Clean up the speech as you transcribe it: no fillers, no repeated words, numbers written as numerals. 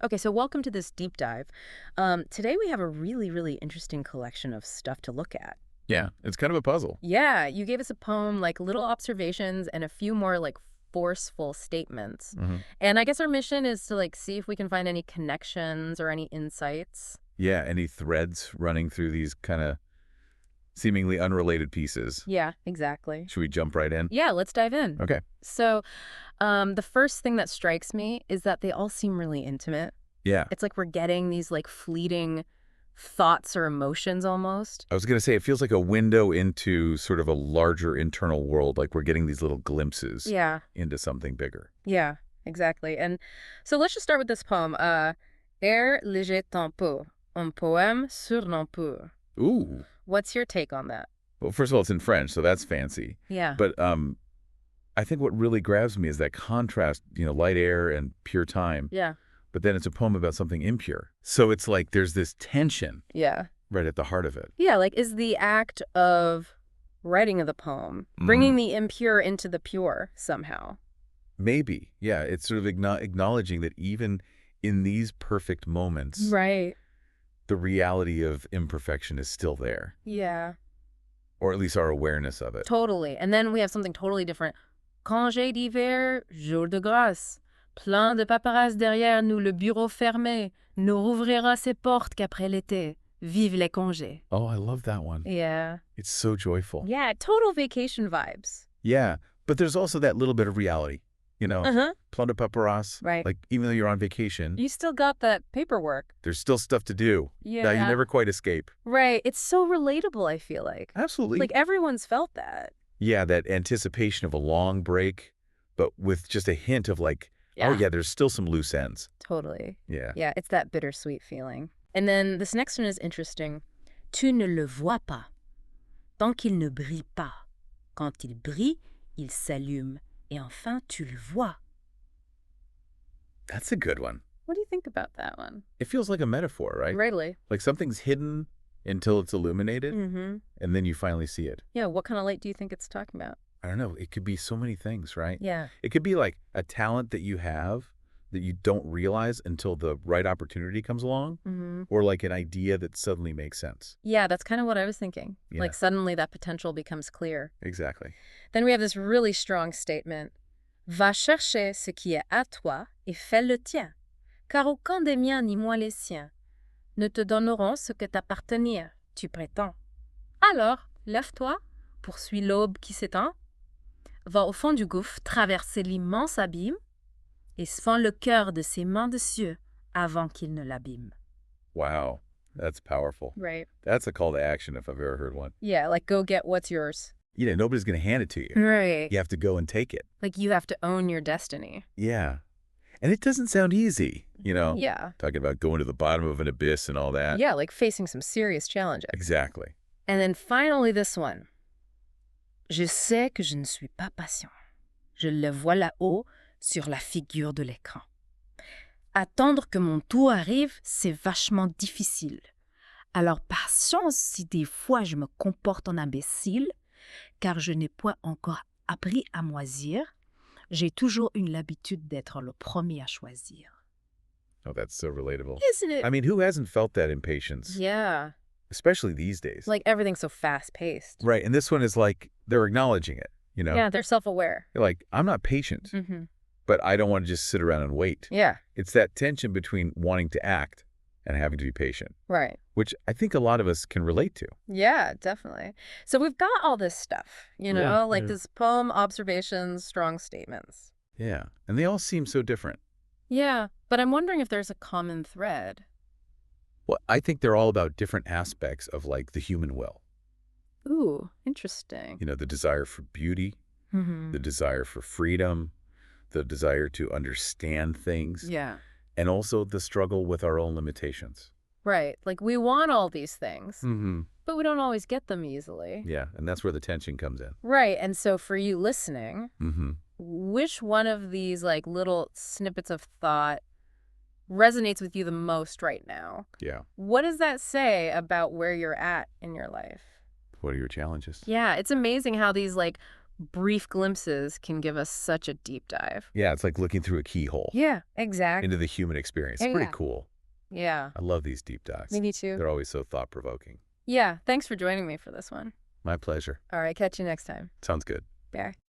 Okay, so welcome to this deep dive. Today we have a really, really interesting collection of stuff to look at. Yeah, it's kind of a puzzle. Yeah, you gave us a poem, like little observations and a few more like forceful statements. hmm And I guess our mission is to like see if we can find any connections or any insights. Yeah, any threads running through these kind of seemingly unrelated pieces. Yeah, exactly. Should we jump right in? Yeah, let's dive in. Okay. So, the first thing that strikes me is that they all seem really intimate. Yeah. It's like we're getting these like fleeting thoughts or emotions almost. I was going to say, it feels like a window into sort of a larger internal world, like we're getting these little glimpses Yeah. into something bigger. Yeah, exactly. And so let's just start with this poem. Air léger tempo, un poème sur l'amour. Ooh. What's your take on that? Well, first of all, it's in French, so that's fancy. Yeah. But I think what really grabs me is that contrast, light air and pure time. Yeah. But then it's a poem about something impure. So it's like there's this tension Yeah. right at the heart of it. Yeah, like is the act of writing of the poem bringing the impure into the pure somehow. Maybe. Yeah, it's sort of acknowledging that even in these perfect moments, Right. the reality of imperfection is still there, Yeah. or at least our awareness of it. Totally. And then we have something totally different. Congé d'hiver, jour de grâce. Plein de paparazzi derrière nous, le bureau fermé. Ne rouvrira ses portes qu'après l'été. Vive les congés. Oh, I love that one. Yeah. It's so joyful. Yeah, total vacation vibes. Yeah, but there's also that little bit of reality, Uh-huh. plein de paparazzi. Right. Like, even though you're on vacation, You still got that paperwork. there's still stuff to do. Yeah. Now, you never quite escape. Right. It's so relatable, I feel like. Absolutely. Like everyone's felt that. Yeah, that anticipation of a long break, but with just a hint of like, oh yeah, there's still some loose ends. Totally. Yeah. Yeah, it's that bittersweet feeling. And then this next one is interesting. Tu ne le vois pas, tant qu'il ne brille pas. Quand il brille, il s'allume, et enfin tu le vois. That's a good one. What do you think about that one? It feels like a metaphor, right? Rightly. Like something's hidden until it's illuminated, Mm-hmm. and then you finally see it. Yeah, what kind of light do you think it's talking about? I don't know. It could be so many things, right? Yeah. It could be like a talent that you have that you don't realize until the right opportunity comes along, Mm-hmm. or like an idea that suddenly makes sense. Yeah, that's kind of what I was thinking. Yeah. Like suddenly that potential becomes clear. Exactly. Then we have this really strong statement. Va chercher ce qui est à toi et fais le tien, car aucun des miens ni moi les siens ne te donneront ce que t'appartenir, tu prétends. Alors, lève-toi, poursuis l'aube qui s'étend, va au fond du gouffre, traverser l'immense abîme, et fends le cœur de ses mains de cieux avant qu'il ne l'abîme. Wow. That's powerful. Right. That's a call to action if I've ever heard one. Yeah, like go get what's yours. Nobody's going to hand it to you. Right. You have to go and take it. Like you have to own your destiny. Yeah. And it doesn't sound easy, Yeah. talking about going to the bottom of an abyss and all that. Yeah, like facing some serious challenges. Exactly. And then finally this one. Je sais que je ne suis pas patient. Je le vois là-haut sur la figure de l'écran. Attendre que mon tour arrive, c'est vachement difficile. Alors patience si des fois je me comporte en imbécile, car je n'ai point encore appris à moisir. J'ai toujours eu l'habitude d'être le premier à choisir. Oh, that's so relatable. Isn't it? I mean, who hasn't felt that impatience? Yeah. Especially these days. Like everything's so fast-paced. Right. And this one is like, they're acknowledging it, Yeah, they're self-aware. They're like, I'm not patient, Mm-hmm. but I don't want to just sit around and wait. Yeah, It's that tension between wanting to act and having to be patient, right. which I think a lot of us can relate to. Yeah, definitely. So we've got all this stuff, Yeah, like yeah. this poem, observations, strong statements. Yeah. And they all seem so different. Yeah, but I'm wondering if there's a common thread. Well, I think they're all about different aspects of like the human will. Ooh, interesting. The desire for beauty, Mm-hmm. the desire for freedom, the desire to understand things, Yeah, and also the struggle with our own limitations. right. Like we want all these things, Mm-hmm. but we don't always get them easily. Yeah, and that's where the tension comes in. Right, and so for you listening, Mm-hmm. which one of these like little snippets of thought resonates with you the most right now? Yeah. What does that say about where you're at in your life? What are your challenges? Yeah, it's amazing how these like brief glimpses can give us such a deep dive. Yeah, it's like looking through a keyhole Yeah, exactly. into the human experience. It's pretty cool. Yeah. I love these deep dives. Me too. They're always so thought-provoking. Yeah, thanks for joining me for this one. My pleasure. All right, catch you next time. Sounds good. Bye.